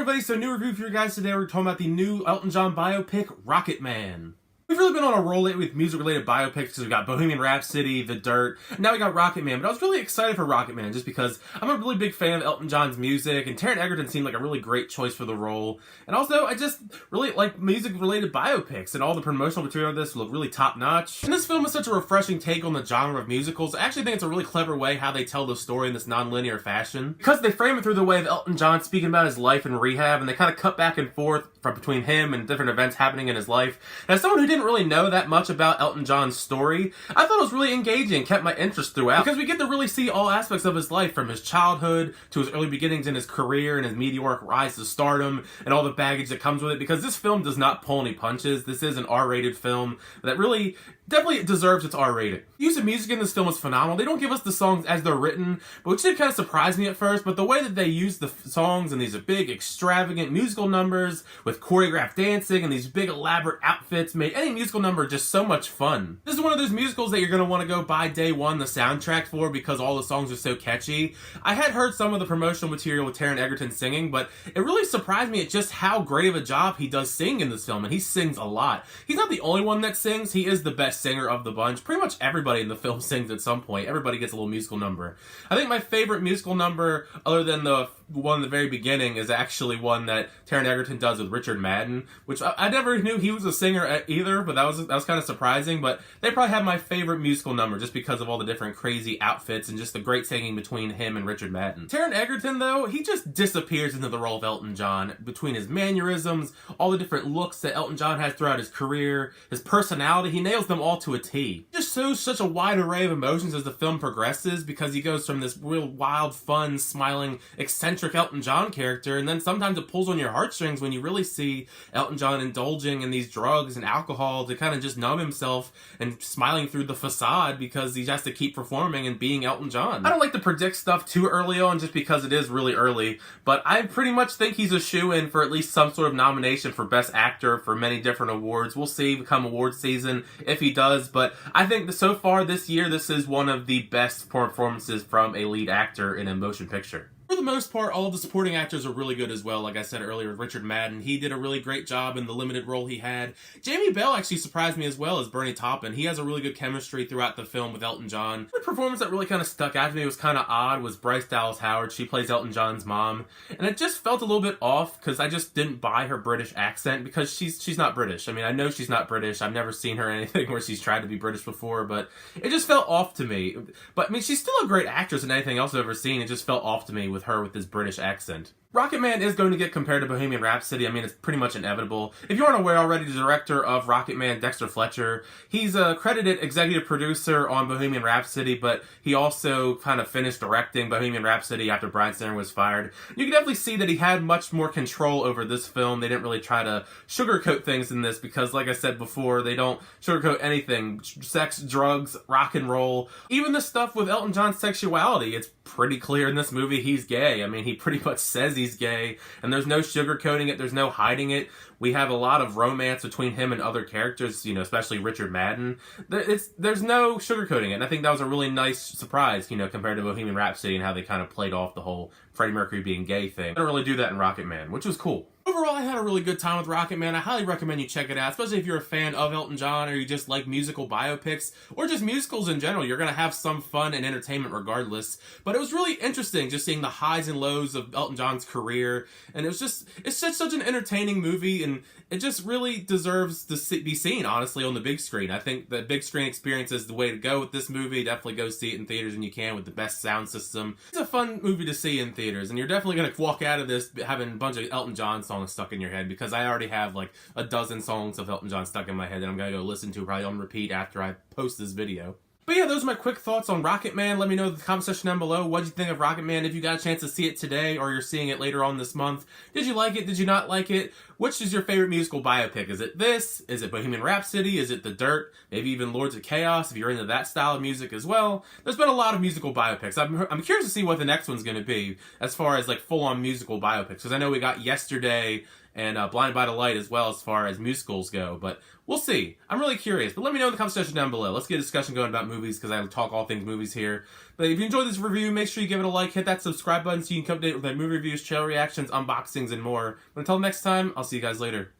everybody, so new review for you guys today. We're talking about the new Elton John biopic, Rocketman. We've really been on a roll lately with music-related biopics because we've got Bohemian Rhapsody, The Dirt, and now we got Rocketman. But I was really excited for Rocketman just because I'm a really big fan of Elton John's music, and Taron Egerton seemed like a really great choice for the role. And also, I just really like music-related biopics, and all the promotional material of this look really top-notch. And this film is such a refreshing take on the genre of musicals. I actually think it's a really clever way how they tell the story in this non-linear fashion. Because they frame it through the way of Elton John speaking about his life in rehab, and they kind of cut back and forth from between him and different events happening in his life. And as someone who didn't really know that much about Elton John's story, I thought it was really engaging, kept my interest throughout, because we get to really see all aspects of his life, from his childhood to his early beginnings in his career and his meteoric rise to stardom and all the baggage that comes with it, because this film does not pull any punches. This is an R-rated film that really definitely deserves its R rating. The use of music in this film is phenomenal. They don't give us the songs as they're written, which did kind of surprise me at first, but the way that they use the songs and these big, extravagant musical numbers with choreographed dancing and these big, elaborate outfits made any musical number just so much fun. This is one of those musicals that you're going to want to go buy day one the soundtrack for because all the songs are so catchy. I had heard some of the promotional material with Taron Egerton singing, but it really surprised me at just how great of a job he does sing in this film, and he sings a lot. He's not the only one that sings. He is the best singer of the bunch. Pretty much everybody in the film sings at some point. Everybody gets a little musical number. I think my favorite musical number, other than the one at the very beginning, is actually one that Taron Egerton does with Richard Madden, which I never knew he was a singer either, but that was kind of surprising. But they probably have my favorite musical number just because of all the different crazy outfits and just the great singing between him and Richard Madden. Taron Egerton, though, he just disappears into the role of Elton John between his mannerisms, all the different looks that Elton John has throughout his career, his personality. He nails them all to a T. He just shows such a wide array of emotions as the film progresses, because he goes from this real wild, fun, smiling, eccentric Elton John character, and then sometimes it pulls on your heartstrings when you really see Elton John indulging in these drugs and alcohol to kind of just numb himself and smiling through the facade because he has to keep performing and being Elton John. I don't like to predict stuff too early on just because it is really early, but I pretty much think he's a shoo-in for at least some sort of nomination for Best Actor for many different awards. We'll see come award season if he does, but I think that so far this year, this is one of the best performances from a lead actor in a motion picture. For the most part, all of the supporting actors are really good as well. Like I said earlier with Richard Madden, he did a really great job in the limited role he had. Jamie Bell actually surprised me as well as Bernie Taupin. He has a really good chemistry throughout the film with Elton John. The performance that really kind of stuck out to me was kind of odd was Bryce Dallas Howard. She plays Elton John's mom. And it just felt a little bit off because I just didn't buy her British accent because she's not British. I mean, I know she's not British. I've never seen her in anything where she's tried to be British before, but it just felt off to me. But I mean, she's still a great actress in anything else I've ever seen. It just felt off to me with her with this British accent. Rocketman is going to get compared to Bohemian Rhapsody. I mean, it's pretty much inevitable. If you aren't aware already, the director of Rocketman, Dexter Fletcher, he's a credited executive producer on Bohemian Rhapsody, but he also kind of finished directing Bohemian Rhapsody after Bryan Singer was fired. You can definitely see that he had much more control over this film. They didn't really try to sugarcoat things in this because, like I said before, they don't sugarcoat anything. Sex, drugs, rock and roll. Even the stuff with Elton John's sexuality, it's pretty clear in this movie he's gay. I mean, he pretty much says he's gay, and there's no sugarcoating it, there's no hiding it. We have a lot of romance between him and other characters, especially Richard Madden. There's no sugarcoating it, and I think that was a really nice surprise, compared to Bohemian Rhapsody and how they kind of played off the whole Freddie Mercury being gay thing. They don't really do that in Rocketman, which was cool. Overall, I had a really good time with Rocketman. I highly recommend you check it out, especially if you're a fan of Elton John or you just like musical biopics or just musicals in general. You're going to have some fun and entertainment regardless. But it was really interesting just seeing the highs and lows of Elton John's career. And it's just such an entertaining movie, and it just really deserves to be seen, honestly, on the big screen. I think the big screen experience is the way to go with this movie. Definitely go see it in theaters when you can with the best sound system. It's a fun movie to see in theaters, and you're definitely going to walk out of this having a bunch of Elton John songs stuck in your head, because I already have like a dozen songs of Elton John stuck in my head that I'm going to go listen to probably on repeat after I post this video. But yeah, those are my quick thoughts on Rocketman. Let me know in the comment section down below what you think of Rocketman. If you got a chance to see it today or you're seeing it later on this month. Did you like it? Did you not like it? Which is your favorite musical biopic? Is it this? Is it Bohemian Rhapsody? Is it The Dirt? Maybe even Lords of Chaos if you're into that style of music as well. There's been a lot of musical biopics. I'm curious to see what the next one's going to be as far as like full-on musical biopics, because I know we got Yesterday and Blinded by the Light as well as far as musicals go. But we'll see. I'm really curious. But let me know in the comment section down below. Let's get a discussion going about movies because I talk all things movies here. But if you enjoyed this review, make sure you give it a like, hit that subscribe button so you can come update with my movie reviews, trailer reactions, unboxings, and more. But until next time, I'll see you guys later.